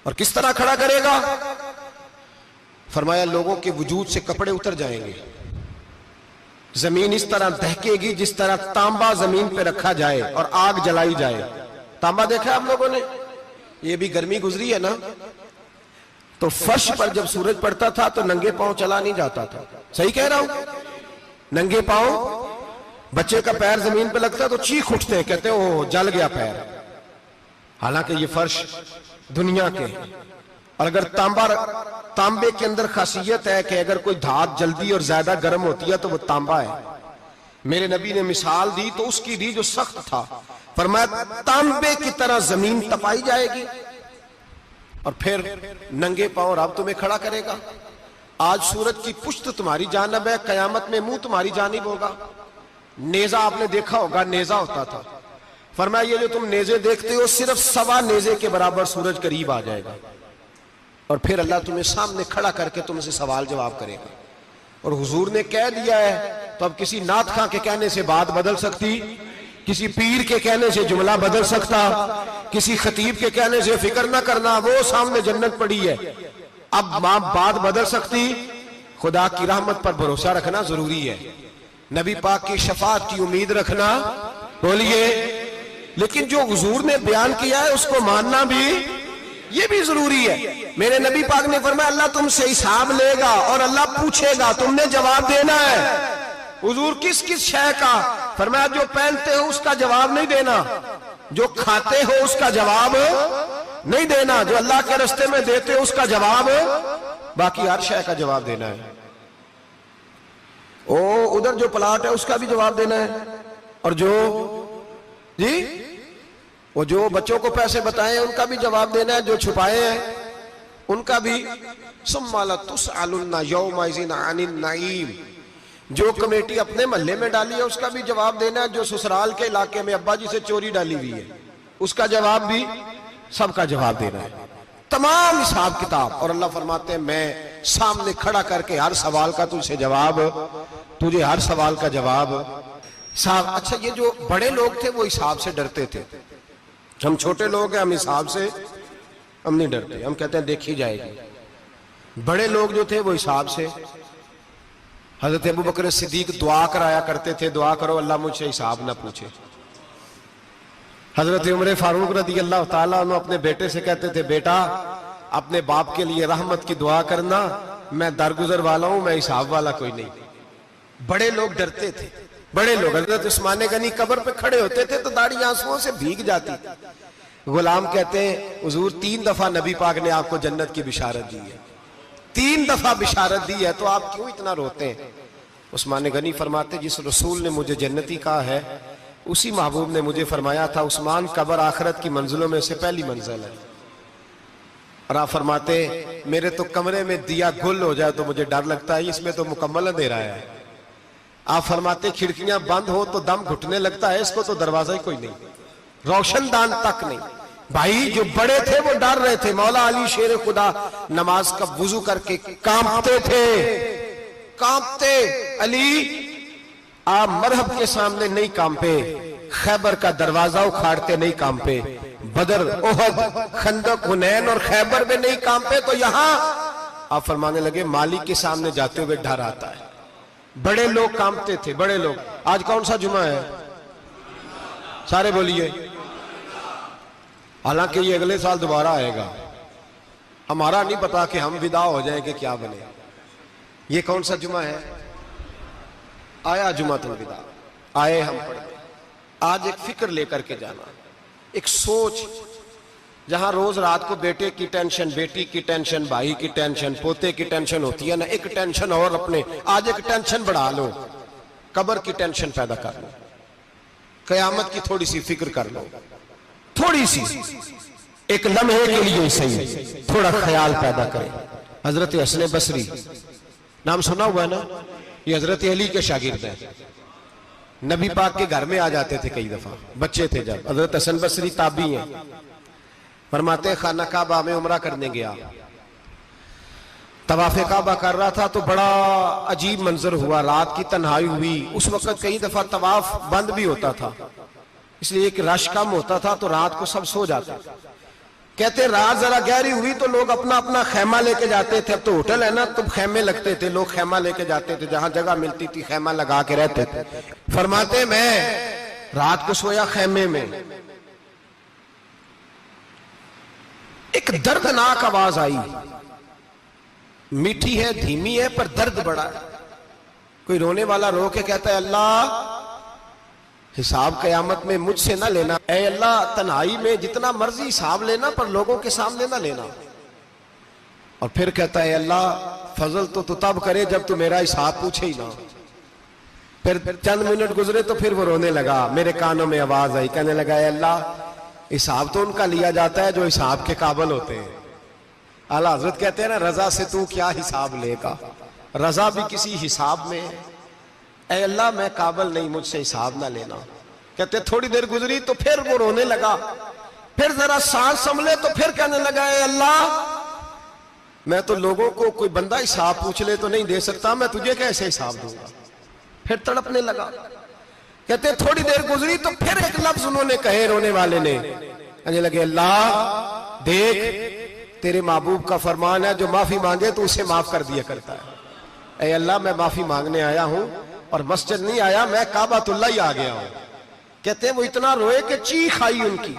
اور کس طرح کھڑا کرے گا؟ فرمایا لوگوں کے وجود سے کپڑے اتر جائیں گے، زمین اس طرح دہکے گی جس طرح تانبا زمین پہ رکھا جائے اور آگ جلائی جائے. تانبا دیکھا آپ لوگوں نے؟ یہ بھی گرمی گزری ہے نا، تو فرش پر جب سورج پڑتا تھا تو ننگے پاؤں چلا نہیں جاتا تھا. صحیح کہہ رہا ہوں؟ ننگے پاؤں، بچے کا پیر زمین پہ لگتا ہے تو چیخ اٹھتے ہیں، کہتے ہیں اوہ جل گیا پیر. حالانکہ یہ فرش دنیا کے. اور اگر تانبے کے اندر خاصیت ہے کہ اگر کوئی دھات جلدی اور زیادہ گرم ہوتی ہے تو وہ تانبا ہے. میرے نبی نے مثال دی تو اس کی دی جو سخت تھا. فرمایا تانبے کی طرح زمین تپائی جائے گی اور پھر ننگے پاؤں رب تمہیں کھڑا کرے گا. آج سورج کی پشت تمہاری جانب ہے، قیامت میں منہ تمہاری جانب ہوگا. نیزہ آپ نے دیکھا ہوگا، نیزہ ہوتا تھا. فرمایا یہ جو تم نیزے دیکھتے ہو صرف 1.25 نیزے کے برابر سورج قریب آ جائے گا، اور پھر اللہ تمہیں سامنے کھڑا کر کے تم سے سوال جواب کرے گا. اور حضور نے کہہ دیا ہے تو اب کسی نعت خواں کے کہنے سے بات بدل سکتی، کسی پیر کے کہنے سے جملہ بدل سکتا، کسی خطیب کے کہنے سے فکر نہ کرنا وہ سامنے جنت پڑی ہے، اب بات بدل سکتی؟ خدا کی رحمت پر بھروسہ رکھنا ضروری ہے، نبی پاک کی شفاعت کی امید رکھنا. بولیے. لیکن جو حضور نے بیان کیا ہے اس کو ماننا بھی یہ بھی ضروری ہے. میرے نبی پاک نے فرمایا اللہ تم سے حساب لے گا اور اللہ پوچھے گا، تم نے جواب دینا ہے. حضور کس کس شے کا؟ فرمایا جو پہنتے ہو اس کا جواب نہیں دینا، جو کھاتے ہو اس کا جواب نہیں دینا، جو اللہ کے رستے میں دیتے ہو اس کا جواب، باقی ہر شے کا جواب دینا ہے. ادھر جو پلاٹ ہے اس کا بھی جواب دینا ہے، اور وہ جو بچوں کو پیسے بتائے ان کا بھی جواب دینا ہے، جو چھپائے ہیں ان کا بھی. ثم لتسألن یومئذ عن النعیم. جو کمیٹی اپنے محلے میں ڈالی ہے اس کا بھی جواب دینا ہے، جو سسرال کے علاقے میں ابا جی سے چوری ڈالی ہوئی ہے اس کا جواب بھی، سب کا جواب دینا ہے، تمام حساب کتاب. اور اللہ فرماتے ہیں میں سامنے کھڑا کر کے ہر سوال کا تجھے ہر سوال کا جواب. اچھا یہ جو بڑے لوگ تھے وہ حساب سے ڈرتے تھے، ہم چھوٹے لوگ ہیں ہم حساب سے ہم نہیں ڈرتے، ہم کہتے ہیں دیکھی جائے گی. بڑے لوگ جو تھے وہ حساب سے. حضرت ابو بکر صدیق دعا کرایا کرتے تھے، دعا کرو اللہ مجھ سے حساب نہ پوچھے. حضرت عمر فاروق رضی اللہ تعالیٰ عنہ اپنے بیٹے سے کہتے تھے بیٹا اپنے باپ کے لیے رحمت کی دعا کرنا، میں درگزر والا ہوں، میں حساب والا کوئی نہیں. بڑے لوگ ڈرتے تھے، بڑے لوگ. حضرت عثمان غنی قبر پہ کھڑے ہوتے تھے تو داڑھی آنسوؤں سے بھیگ جاتی. غلام کہتے ہیں حضور 3 دفعہ نبی پاک نے آپ کو جنت کی بشارت دی ہے. 3 دفعہ بشارت دی ہے تو آپ کیوں اتنا روتے ہیں؟ عثمان غنی فرماتے جس رسول نے مجھے جنتی کہا ہے اسی محبوب نے مجھے فرمایا تھا عثمان قبر آخرت کی منزلوں میں سے پہلی منزل ہے. اور آپ فرماتے میرے تو کمرے میں دیا گل ہو جائے تو مجھے ڈر لگتا ہے، اس میں تو مکمل اندھیرا ہے. آپ فرماتے کھڑکیاں بند ہو تو دم گھٹنے لگتا ہے، اس کو تو دروازہ ہی کوئی نہیں، روشن دان تک نہیں. بھائی جو بڑے تھے وہ ڈر رہے تھے. مولا علی شیر خدا نماز کا وضو کر کے کانپتے تھے، کانپتے. علی آپ مرحب کے سامنے نہیں کانپے، خیبر کا دروازہ اکھاڑتے نہیں کانپے، بدر احد خندق حنین اور خیبر میں نہیں کانپے، تو یہاں آپ فرمانے لگے مالک کے سامنے جاتے ہوئے ڈر آتا ہے. بڑے لوگ کانپتے تھے، بڑے لوگ. آج کون سا جمعہ ہے؟ سارے بولیے. حالانکہ یہ اگلے سال دوبارہ آئے گا، ہمارا نہیں پتا کہ ہم ودا ہو جائیں کہ کیا بنے. یہ کون سا جمعہ ہے؟ آیا جمعۃ الوداع، آئے ہم پڑھیں. آج ایک فکر لے کر کے جانا، ایک سوچ. جہاں روز رات کو بیٹے کی ٹینشن، بیٹی کی ٹینشن، بھائی کی ٹینشن، پوتے کی ٹینشن ہوتی ہے نا، ایک ٹینشن اور اپنے آج ایک ٹینشن بڑھا لو، قبر کی ٹینشن پیدا کر لو، قیامت کی تھوڑی سی فکر کر لو، تھوڑی سی ایک لمحے کے لیے صحیح تھوڑا خیال پیدا کریں. حضرت حسن بصری نام سنا ہوا ہے نا، یہ حضرت علی کے شاگرد ہیں. نبی پاک کے گھر میں آ جاتے تھے کئی دفعہ، بچے تھے جب. حضرت حسن بصری تابعی ہیں. فرماتے خانہ کعبہ میں عمرہ کرنے گیا، طواف کعبہ کر رہا تھا تو بڑا عجیب منظر ہوا. رات کی تنہائی ہوئی. اس وقت کئی دفعہ طواف بند بھی ہوتا تھا، اس لیے کہ رش کم ہوتا تھا تو رات کو سب سو جاتے. کہتے رات ذرا گہری ہوئی تو لوگ اپنا اپنا خیمہ لے کے جاتے تھے. اب تو ہوٹل ہے نا تو خیمے لگتے تھے، لوگ خیمہ لے کے جاتے تھے، جہاں جگہ ملتی تھی خیمہ لگا کے رہتے تھے. فرماتے میں رات کو سویا خیمے میں، ایک دردناک آواز آئی. میٹھی ہے، دھیمی ہے، پر درد بڑا ہے. کوئی رونے والا رو کے کہتا ہے اللہ حساب قیامت میں مجھ سے نہ لینا، اے اللہ تنہائی میں جتنا مرضی حساب لینا پر لوگوں کے سامنے نہ لینا. اور پھر کہتا ہے اللہ فضل تو تب کرے جب تو میرا حساب پوچھے ہی نہ. پھر چند منٹ گزرے تو پھر وہ رونے لگا. میرے کانوں میں آواز آئی، کہنے لگا اے اللہ حساب تو ان کا لیا جاتا ہے جو حساب کے قابل ہوتے ہیں. اعلیٰ حضرت کہتے ہیں نا رضا سے تو کیا حساب لے گا، رضا بھی کسی حساب میں ہے. اے اللہ میں قابل نہیں، مجھ سے حساب نہ لینا. کہتے تھوڑی دیر گزری تو پھر وہ رونے لگا. پھر ذرا سانس سنبھلے تو پھر کہنے لگا اے اللہ میں تو لوگوں کو کوئی بندہ حساب پوچھ لے تو نہیں دے سکتا، میں تجھے کیسے حساب دوں گا. پھر تڑپنے لگا. کہتے تھوڑی دیر گزری تو پھر ایک لفظ انہوں نے کہے رونے والے نے، کہنے لگے اللہ دیکھ تیرے محبوب کا فرمان ہے جو معافی مانگے تو اسے معاف کر دیا کرتا ہے. اے اللہ میں معافی مانگنے آیا ہوں اور مسجد نہیں آیا، میں کعبۃ اللہ ہی آ گیا ہوں. کہتے ہیں وہ اتنا روئے کہ چیخ آئی ان کی.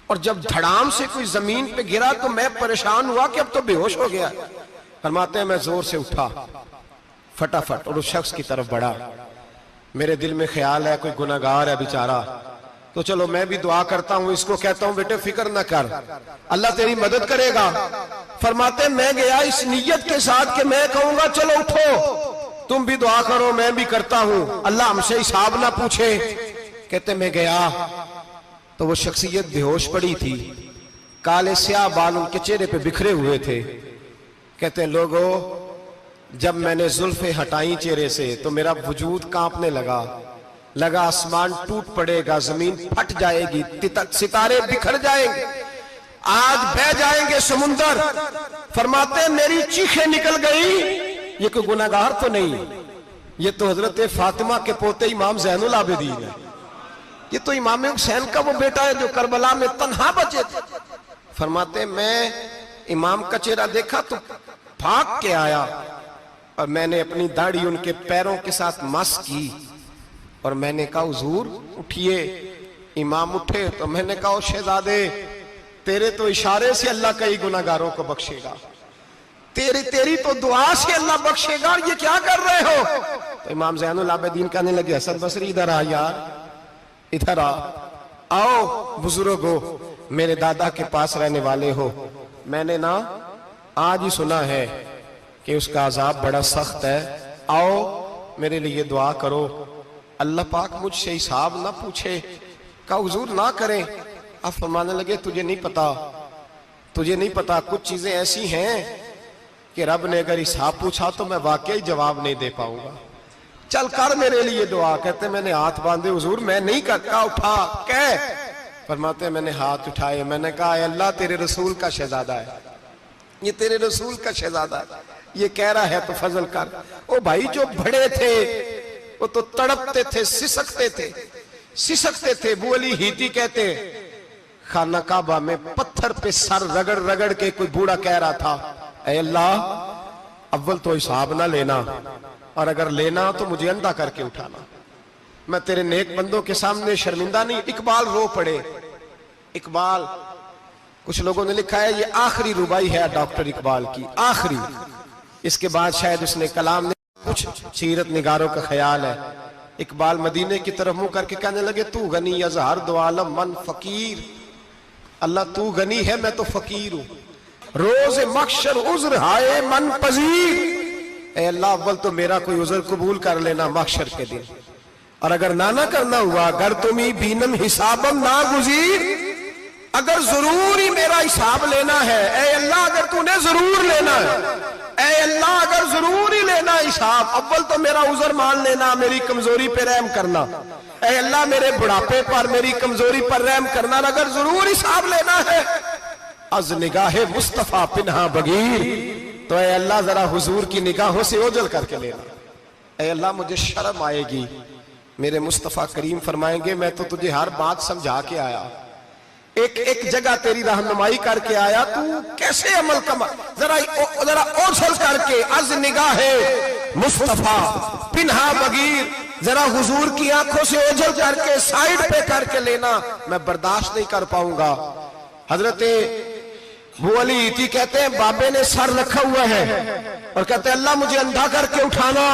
اور جب دھڑام سے کوئی زمین پہ گرا تو میں پریشان ہوا کہ اب تو بے ہوش ہو گیا. فرماتے ہیں میں زور سے اٹھا فٹافٹ اور اس شخص کی طرف بڑھا. میرے دل میں خیال ہے کوئی گناہگار ہے بیچارہ، تو چلو میں بھی دعا کرتا ہوں. اس کو کہتا ہوں بیٹے فکر نہ کر، اللہ تیری مدد کرے گا. فرماتے میں گیا اس نیت کے ساتھ کہ میں کہوں گا چلو اٹھو تم بھی دعا کرو، میں بھی کرتا ہوں، اللہ ہم سے حساب نہ پوچھے. کہتے میں گیا تو وہ شخصیت بے ہوش پڑی تھی، کالے سیاہ بال ان کے چہرے پہ بکھرے ہوئے تھے. کہتے ہیں لوگو جب میں نے زلفیں ہٹائیں چہرے سے تو میرا وجود کانپنے لگا آسمان ٹوٹ پڑے گا، زمین پھٹ جائے گی، ستارے بکھر جائیں گے، آج بہہ جائیں گے سمندر. فرماتے ہیں میری چیخیں نکل گئی. یہ کوئی گناہگار تو نہیں، یہ تو حضرت فاطمہ کے پوتے امام زین العابدین ہے. یہ تو امام حسین کا وہ بیٹا ہے جو کربلا میں تنہا بچے تھے. فرماتے میں امام کا چہرہ دیکھا تو بھاگ کے آیا اور میں نے اپنی داڑھی ان کے پیروں کے ساتھ مس کی اور میں نے کہا حضور اٹھئے. امام اٹھے تو میں نے کہا شہزادے تیرے تو اشارے سے اللہ کئی گناہگاروں کو بخشے گا، تیری تو دعا سے اللہ بخشے گا، یہ کیا کر رہے ہو؟ تو امام زین العابدین کہنے لگے حسن بصری ادھر آ یار، ادھر آؤ بزرگو، میرے دادا کے پاس رہنے والے ہو. میں نے نا آج ہی سنا ہے کہ اس کا عذاب بڑا سخت ہے، آؤ میرے لیے دعا کرو، اللہ پاک مجھ سے حساب نہ پوچھے، کہا حضور نہ کریں۔ اب فرمانے لگے تجھے نہیں پتا کچھ چیزیں ایسی ہیں کہ رب نے اگر حساب پوچھا تو میں واقعی جواب نہیں دے پاؤں گا، چل کر میرے لیے دعا۔ کہتے میں نے ہاتھ باندھے، حضور میں نہیں کرتا، اٹھا کہہ۔ فرماتے میں نے ہاتھ اٹھائے، میں نے کہا اے اللہ تیرے رسول کا شہزادہ ہے، یہ تیرے رسول کا شہزادہ ہے، یہ کہہ رہا ہے تو فضل کر۔ او بھائی جو بڑے تھے وہ تو تڑپتے تھے، سسکتے تھے۔ ابو علی ہیتی کہتے خانہ کعبہ میں پتھر پہ سر رگڑ رگڑ کے کوئی بوڑھا کہہ رہا تھا اے اللہ اول تو حساب نہ لینا، اور اگر لینا تو مجھے اندھا کر کے اٹھانا، میں تیرے نیک بندوں کے سامنے شرمندہ نہیں۔ اقبال رو پڑے، اقبال کچھ لوگوں نے لکھا ہے یہ آخری ربائی ہے ڈاکٹر اقبال کی، آخری، اس کے بعد شاید اس نے کلام نے کچھ سیرت نگاروں کا خیال ہے۔ اقبال مدینے کی طرف منہ کر کے کہنے لگے تو غنی از ہر دو عالم من فقیر، اللہ تو غنی ہے میں تو فقیر ہوں، روز محشر عذر ہائے من پذیر، اے اللہ اول تو میرا کوئی عذر قبول کر لینا محشر کے دن، اور اگر نہ کرنا ہوا اگر تمہیں بینم حسابم نہ گزیر، اگر ضرور ہی میرا حساب لینا ہے، اے اللہ اگر تو نے ضرور لینا ہے، اے اللہ اگر ضرور ہی لینا حساب، اول تو میرا عذر مان لینا، میری کمزوری پہ رحم کرنا، اے اللہ میرے بڑھاپے پر میری کمزوری پر رحم کرنا، اگر ضرور حساب لینا ہے از نگاہ مصطفیٰ پنہا بغیر، تو اے اللہ ذرا حضور کی نگاہوں سے اوجھل کر کے لینا، اے اللہ مجھے شرم آئے گی۔ میرے مصطفیٰ کریم فرمائیں گے میں تو تجھے ہر بات سمجھا کے آیا، ایک جگہ تیری رہنمائی کر کے آیا، تو کیسے عمل ذرا اوجھل کر کے از نگاہ مصطفیٰ پنہا بغیر، ذرا حضور کی آنکھوں سے اوجھل کر کے سائیڈ پہ کر کے لینا، میں برداشت نہیں کر پاؤں گا۔ حضرت ابو علی ہیتی کہتے ہیں بابے نے سر رکھا ہوا ہے اور کہتے ہیں اللہ مجھے اندھا کر کے اٹھانا۔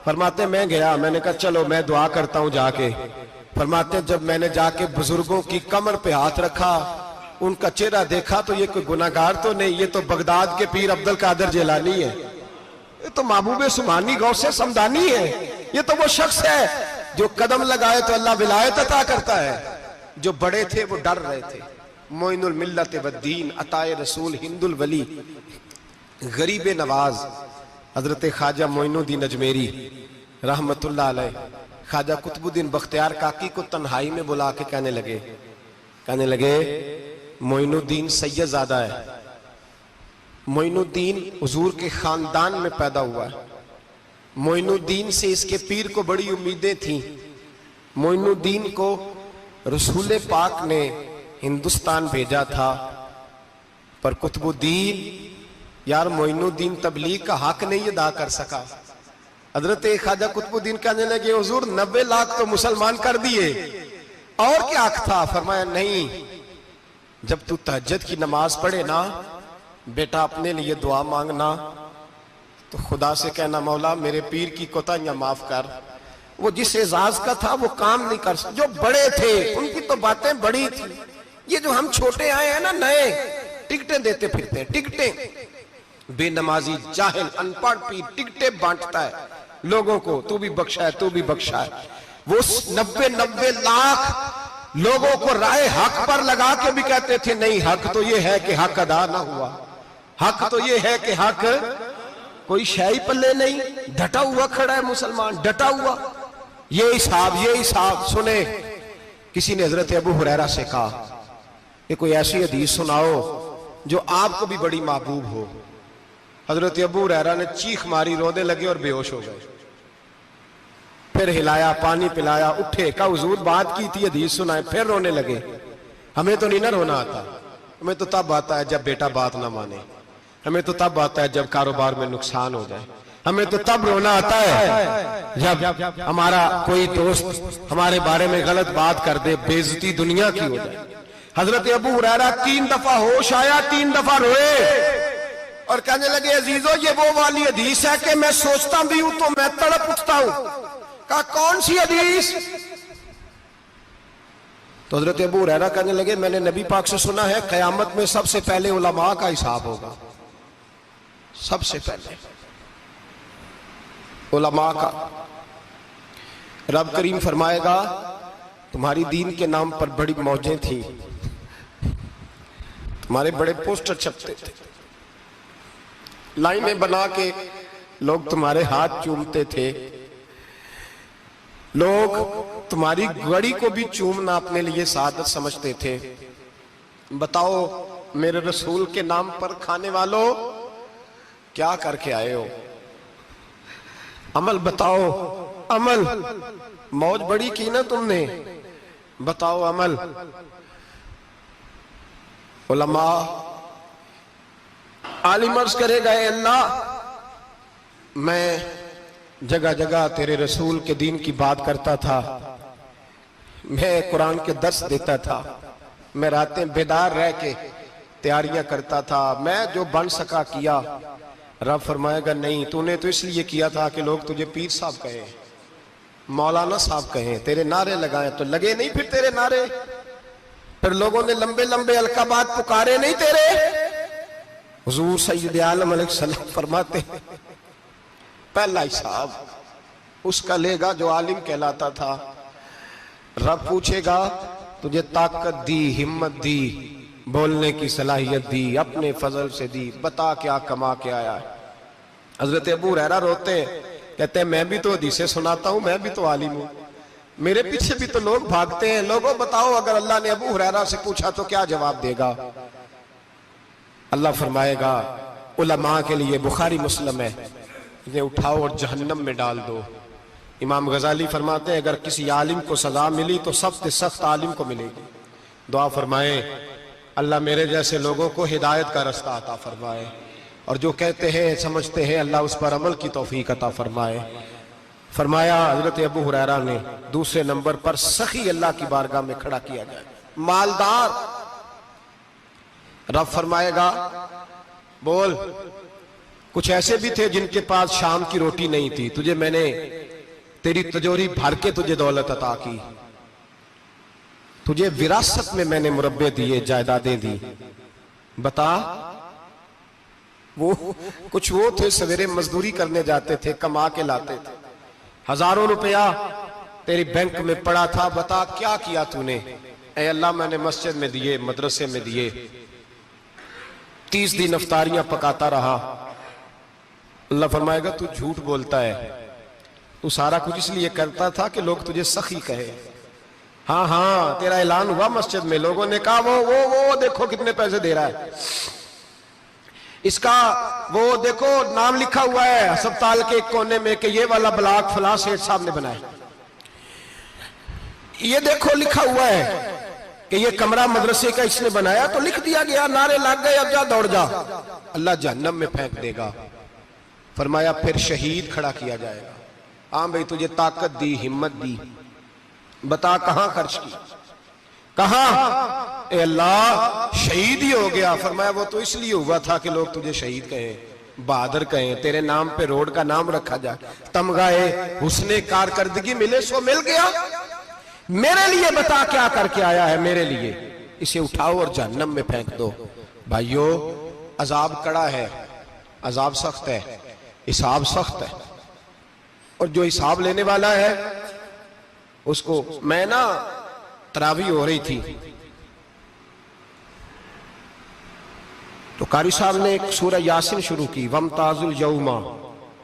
فرماتے میں گیا، میں نے کہا چلو میں دعا کرتا ہوں جا کے۔ فرماتے جب میں نے جا کے بزرگوں کی کمر پہ ہاتھ رکھا، ان کا چہرہ دیکھا تو یہ کوئی گناہگار تو نہیں، یہ تو بغداد کے پیر عبد القادر جیلانی ہے، یہ تو محبوب سبحانی غوث سمدانی ہے، یہ تو وہ شخص ہے جو قدم لگائے تو اللہ ولایت عطا کرتا ہے۔ جو بڑے تھے وہ ڈر رہے تھے، معین الملت والدین، عطائے رسول، ہند الولی، غریب نواز حضرت خواجہ معین الدین اجمیری رحمت اللہ علیہ، خواجہ قطب الدین بختیار کاکی کو تنہائی میں بلا کے کہنے لگے معین الدین سید زادہ ہے، معین الدین حضور کے خاندان میں پیدا ہوا ہے، معین الدین سے اس کے پیر کو بڑی امیدیں تھیں، معین الدین کو رسول پاک نے ہندوستان بھیجا تھا، پر قطب الدین یار معین الدین تبلیغ کا حق نہیں ادا کر سکا۔ حضرت خواجہ قطب الدین کہنے لگے حضور 90 لاکھ تو مسلمان کر دیے، اور کیا حق تھا؟ فرمایا نہیں، جب تو تہجد کی نماز پڑھے نا بیٹا اپنے لیے دعا مانگنا تو خدا سے کہنا مولا میرے پیر کی کوتاہیاں معاف کر، وہ جس اعزاز کا تھا وہ کام نہیں کر سکتا، جو بڑے تھے ان کی تو باتیں بڑی تھی، یہ جو ہم چھوٹے آئے ہیں نا نئے، ٹکٹیں دیتے پھرتے ہیں، ٹکٹیں، بے نمازی جاہل ان پڑھ پیر ٹکٹیں بانٹتا ہے لوگوں کو، تو بھی بخشا ہے تو بھی بخشا ہے۔ وہ 90 لاکھ لوگوں کو رائے حق پر لگا کے بھی کہتے تھے نہیں، حق تو یہ ہے کہ حق ادا نہ ہوا، حق تو یہ ہے کہ حق، کوئی شے پلے نہیں، ڈٹا ہوا کھڑا ہے مسلمان، ڈٹا ہوا۔ یہ حساب سنے، کسی نے حضرت ابو ہریرہ سے کہا کہ کوئی ایسی حدیث سناؤ جو آپ کو بھی بڑی محبوب ہو۔ حضرت ابو ہریرہ نے چیخ ماری، رونے لگے اور بے ہوش ہو گئے، پھر ہلایا، پانی پلایا، اٹھے، کہا حضور بات کی تھی حدیث سنائے، پھر رونے لگے۔ ہمیں تو نہیں نہ رونا آتا، ہمیں تو تب آتا ہے جب بیٹا بات نہ مانے، ہمیں تو تب آتا ہے جب کاروبار میں نقصان ہو جائے، ہمیں تو تب رونا آتا ہے جب ہمارا کوئی دوست ہمارے بارے میں غلط بات کر دے، بے عزتی دنیا کی ہو جائے۔ حضرت ابو ہریرہ 3 دفعہ ہوش آیا، 3 دفعہ روئے اور کہنے لگے عزیزو یہ وہ والی حدیث ہے کہ میں سوچتا بھی ہوں تو میں تڑپ اٹھتا ہوں۔ کہا کون سی حدیث؟ تو حضرت ابو ہریرہ کہنے لگے میں نے نبی پاک سے سنا ہے قیامت میں سب سے پہلے علماء کا حساب ہوگا، سب سے پہلے علماء کا۔ رب کریم فرمائے گا تمہاری دین کے نام پر بڑی موجیں تھیں، تمہارے بڑے پوسٹر چھپتے تھے، لائنیں بنا کے لوگ تمہارے ہاتھ چومتے تھے، لوگ تمہاری گڑی کو بھی چومنا اپنے لیے سعادت سمجھتے تھے۔ بتاؤ میرے رسول کے نام پر کھانے والوں کیا کر کے آئے ہو؟ عمل بتاؤ، عمل۔ موج بڑی کی نا تم نے، بتاؤ عمل۔ علماء عالم عرض کرے گا اے اللہ میں جگہ جگہ تیرے رسول کے دین کی بات کرتا تھا، میں قرآن کے درس دیتا تھا، میں راتیں بیدار رہ کے تیاریاں کرتا تھا، میں جو بن سکا کیا۔ رب فرمائے گا نہیں، تو نے تو اس لیے کیا تھا کہ لوگ تجھے پیر صاحب کہیں، مولانا صاحب کہیں، تیرے نعرے لگائیں، تو لگے نہیں پھر تیرے نعرے؟ پھر لوگوں نے لمبے لمبے القابات پکارے نہیں تیرے؟ حضور سید عالم علیہ السلام فرماتے ہیں پہلا حساب اس کا لے گا جو عالم کہلاتا تھا۔ رب پوچھے گا تجھے طاقت دی، ہمت دی، بولنے کی صلاحیت دی، اپنے فضل سے دی، بتا کیا کما کے آیا ہے۔ حضرت ابو ہریرہ روتے ہیں، کہتے ہیں میں بھی تو حدیثیں سناتا ہوں، میں بھی تو عالم ہوں، میرے پیچھے بھی تو لوگ بھاگتے ہیں، لوگوں بتاؤ اگر اللہ نے ابو ہریرہ سے پوچھا تو کیا جواب دے گا؟ اللہ فرمائے گا علماء کے لیے بخاری مسلم ہے، انہیں اٹھاؤ اور جہنم میں ڈال دو۔ امام غزالی فرماتے ہیں اگر کسی عالم کو سزا ملی تو سخت سخت عالم کو ملے گی۔ دعا فرمائے اللہ میرے جیسے لوگوں کو ہدایت کا رستہ عطا فرمائے، اور جو کہتے ہیں سمجھتے ہیں اللہ اس پر عمل کی توفیق عطا فرمائے۔ فرمایا حضرت ابو ہریرہ نے دوسرے نمبر پر سخی اللہ کی بارگاہ میں کھڑا کیا جائے، مالدار۔ رب فرمائے گا بول، کچھ ایسے بھی تھے جن کے پاس شام کی روٹی نہیں تھی، تجھے میں نے تیری تجوری بھر کے تجھے دولت عطا کی، تجھے وراثت میں نے مربے دیے، جائیدادیں دی، بتا۔ وہ کچھ وہ تھے سویرے مزدوری کرنے جاتے تھے، کما کے لاتے تھے، ہزاروں روپیہ تیری بینک میں پڑا تھا، بتا کیا کیا تو نے؟ اے اللہ میں نے مسجد میں دیے، مدرسے میں دیے، 30 دن افطاریاں پکاتا رہا۔ اللہ فرمائے گا تو جھوٹ بولتا ہے، تو سارا کچھ اس لیے کرتا تھا کہ لوگ تجھے سخی کہے۔ ہاں ہاں تیرا اعلان ہوا مسجد میں، لوگوں نے کہا وہ دیکھو کتنے پیسے دے رہا ہے، اس کا وہ دیکھو نام لکھا ہوا ہے ہسپتال کے ایک کونے میں کہ یہ والا بلاک فلاں سیٹھ صاحب نے بنایا، یہ دیکھو لکھا ہوا ہے کہ یہ کمرہ مدرسے کا اس نے بنایا، تو لکھ دیا گیا، نعرے لگ گئے، اب جا دوڑ جا۔ اللہ جہنم میں پھینک دے گا۔ فرمایا پھر شہید کھڑا کیا جائے گا، ہاں بھئی تجھے طاقت دی، ہمت دی، بتا کہاں خرچ کی، کہاں؟ اے اللہ شہید ہی ہو گیا۔ فرمایا وہ تو اس لیے ہوا تھا کہ لوگ تجھے شہید کہیں، بہادر کہیں، تیرے نام پہ روڈ کا نام رکھا جائے، تمغائے حسن کارکردگی ملے، سو مل گیا۔ میرے لیے بتا کیا کر کے آیا ہے، میرے لیے، اسے اٹھاؤ اور جہنم میں پھینک دو۔ بھائیو عذاب کڑا ہے، عذاب سخت ہے، حساب سخت ہے، اور جو حساب لینے والا ہے اس کو، میں نا تراویح ہو رہی تھی تو قاری صاحب نے ایک سورہ یاسین شروع کی، وَامْتَازُوا الْيَوْمَ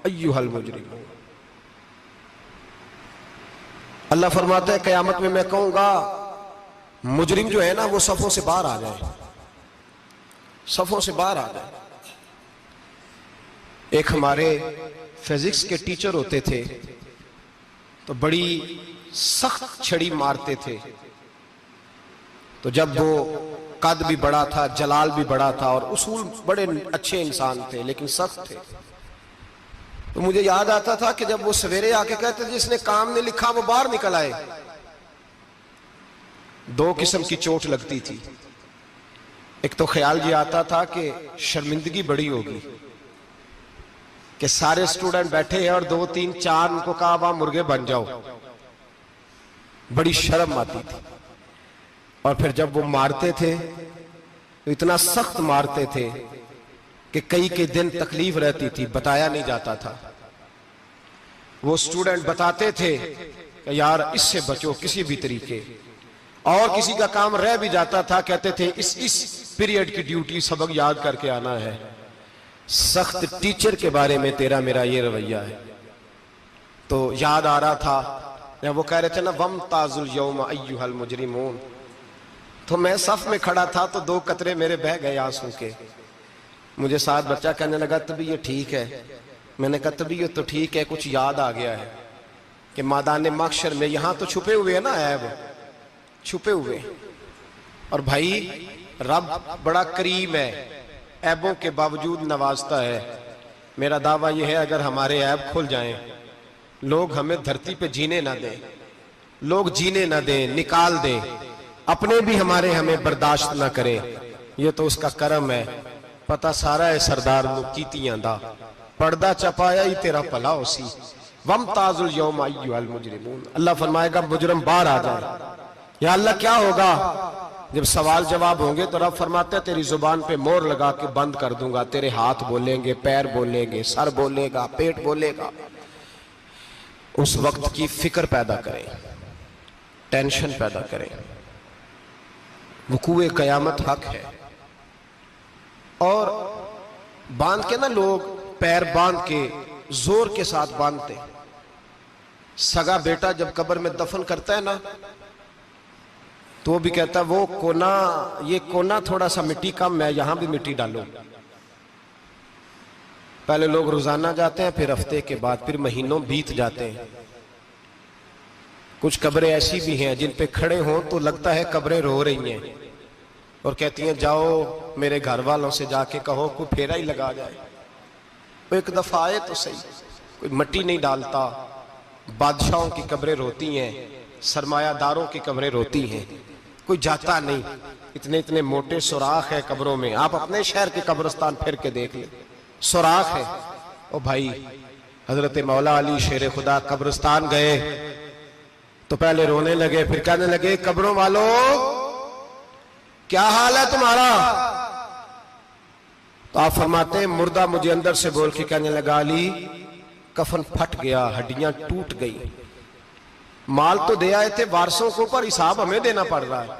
أَيُّهَا الْمُجْرِمُونَ۔ اللہ فرماتا ہے قیامت میں کہوں گا مجرم جو ہے نا وہ صفوں سے باہر آ جائے، صفوں سے باہر آ جائے۔ ایک ہمارے فزکس کے ٹیچر ہوتے تھے تو بڑی سخت چھڑی مارتے تھے، تو جب وہ قد بھی بڑا تھا، جلال بھی بڑا تھا، اور اصول بڑے اچھے انسان تھے لیکن سخت تھے، تو مجھے یاد آتا تھا کہ جب وہ سویرے آ کے کہتے تھے جس نے کام نے لکھا وہ باہر نکل آئے۔ 2 قسم کی چوٹ لگتی تھی، ایک تو خیال یہ آتا تھا کہ شرمندگی بڑی ہوگی کہ سارے اسٹوڈنٹ بیٹھے ہیں اور 2 3 4 ان کو کہا وہاں مرغے بن جاؤ، بڑی شرم آتی تھی۔ اور پھر جب وہ مارتے تھے تو اتنا سخت مارتے تھے کہ کئی کے دن تکلیف رہتی تھی، بتایا نہیں جاتا تھا. وہ سٹوڈنٹ بتاتے تھے کہ یار اس سے بچو کسی بھی طریقے، اور کسی کا کام رہ بھی جاتا تھا کہتے تھے اس پیریڈ کی ڈیوٹی سبق یاد کر کے آنا ہے. سخت ٹیچر کے بارے میں تیرا میرا یہ رویہ ہے. تو یاد آ رہا تھا وہ کہہ رہے تھے نا وَامْتَازُوا الْيَوْمَ أَيُّهَا الْمُجْرِمُونَ، تو میں صف میں کھڑا تھا تو 2 قطرے میرے بہہ گئے آنسوں کے. مجھے ساتھ بچہ کہنے لگا طبیعت ٹھیک ہے. میں نے کہا طبیعت تو ٹھیک ہے، کچھ یاد آ گیا ہے کہ میدان محشر میں یہاں تو چھپے ہوئے ہیں نا عیب، چھپے ہوئے. اور بھائی رب بڑا کریم ہے، عیبوں کے باوجود نوازتا ہے. میرا دعویٰ یہ ہے اگر ہمارے عیب کھل جائیں، لوگ ہمیں دھرتی پہ جینے نہ دیں، لوگ جینے نہ دیں، نکال دیں، اپنے بھی ہمیں برداشت نہ کریں، یہ تو اس کا کرم ہے. پتہ سارا ہے سردار نو کیتیاں دا، پردہ چپایا ہی تیرا پلا ہو سی. وَامْتَازُوا الْيَوْمَ أَيُّهَا الْمُجْرِمُونَ. اللہ فرمائے گا مجرم باہر آ جائے. یا اللہ کیا ہوگا؟ جب سوال جواب ہوں گے تو رب فرماتے ہیں تیری زبان پہ مور لگا کے بند کر دوں گا. تیرے ہاتھ بولیں گے، پیر بولیں گے، سر بولے گا، پیٹ بولے گا. اس وقت کی فکر پیدا کریں، ٹینشن پیدا کریں. وقوع قیامت حق ہے. اور باندھ کے نا لوگ پیر باندھ کے زور کے ساتھ باندھتے. سگا بیٹا جب قبر میں دفن کرتا ہے نا تو وہ بھی کہتا ہے وہ کونا، یہ کونا تھوڑا سا مٹی کم ہے، یہاں بھی مٹی ڈالو. پہلے لوگ روزانہ جاتے ہیں، پھر ہفتے کے بعد، پھر مہینوں بیت جاتے ہیں. کچھ قبریں ایسی بھی ہیں جن پہ کھڑے ہوں تو لگتا ہے قبریں رو رہی ہیں اور کہتی ہیں جاؤ میرے گھر والوں سے جا کے کہو کوئی پھیرا ہی لگا جائے. وہ ایک دفعہ آئے تو صحیح. کوئی مٹی نہیں ڈالتا. بادشاہوں کی قبریں روتی ہیں، سرمایہ داروں کی قبریں روتی ہیں، کوئی جاتا نہیں. اتنے اتنے موٹے سوراخ ہے قبروں میں. آپ اپنے شہر کے قبرستان پھر کے دیکھ لیں، سوراخ ہے. او بھائی حضرت مولا علی شیر خدا قبرستان گئے تو پہلے رونے لگے، پھر کہنے لگے قبروں والوں کیا حال ہے تمہارا؟ تو آپ فرماتے ہیں مردہ مجھے اندر سے بول کے کہنے لگا علی کفن پھٹ گیا، ہڈیاں ٹوٹ گئی. مال تو دے آئے تھے وارثوں کو پر حساب ہمیں دینا پڑ رہا ہے.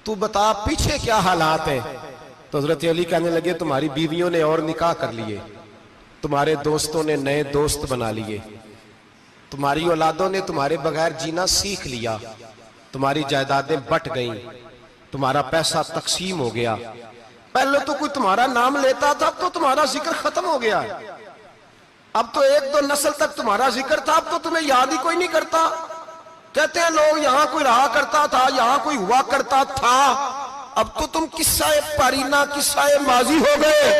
تو بتا پیچھے کیا حالات ہیں؟ تو حضرت علی کہنے لگے تمہاری بیویوں نے اور نکاح کر لیے، تمہارے دوستوں نے نئے دوست بنا لیے، تمہاری اولادوں نے تمہارے بغیر جینا سیکھ لیا، تمہاری جائیدادیں بٹ گئیں، تمہارا پیسہ تقسیم ہو گیا. پہلے تو کوئی تمہارا نام لیتا تھا، اب تو تمہارا ذکر ختم ہو گیا. اب تو 1-2 نسل تک تمہارا ذکر تھا، اب تو تمہیں یاد ہی کوئی نہیں کرتا. کہتے ہیں لوگ یہاں کوئی رہا کرتا تھا، یہاں کوئی ہوا کرتا تھا. اب تو تم قصہ پارینہ، قصہ ماضی ہو گئے.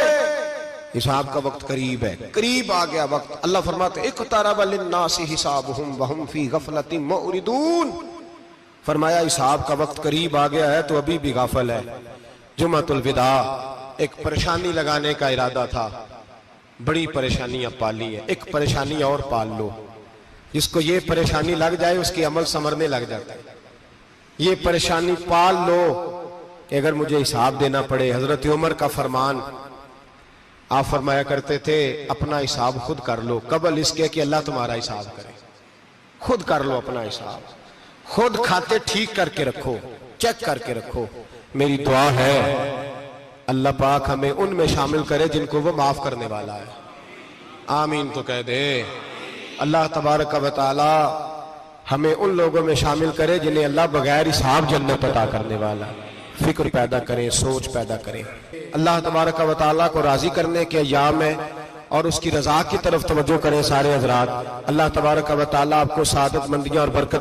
حساب کا وقت قریب ہے، قریب آ گیا وقت. اللہ فرماتے اقترب للناس حسابهم وهم فی غفلۃ معرضون. فرمایا حساب کا وقت قریب آ گیا ہے تو ابھی بھی غافل ہے. جمعۃ الوداع ایک پریشانی لگانے کا ارادہ تھا، بڑی پریشانیاں پالی ہیں، ایک پریشانی اور پال لو. جس کو یہ پریشانی لگ جائے اس کی عمل ثمرنے لگ جاتا ہے. یہ پریشانی پال لو کہ اگر مجھے حساب دینا پڑے. حضرت عمر کا فرمان، آپ فرمایا کرتے تھے اپنا حساب خود کر لو قبل اس کے کہ اللہ تمہارا حساب کرے. خود کر لو اپنا حساب، خود کھاتے ٹھیک کر کے رکھو، چیک کر کے رکھو. میری دعا ہے اللہ پاک ہمیں ان میں شامل کرے جن کو وہ معاف کرنے والا ہے. آمین تو کہہ دے. اللہ تبارک و تعالی ہمیں ان لوگوں میں شامل کرے جنہیں اللہ بغیر حساب جنت عطا کرنے والا. فکر پیدا کریں، سوچ پیدا کریں. اللہ تبارک و تعالیٰ کو راضی کرنے کے ایام ہے اور اس کی رضا کی طرف توجہ کریں سارے حضرات. اللہ تبارک و تعالیٰ آپ کو سعادت مندیاں اور برکتیں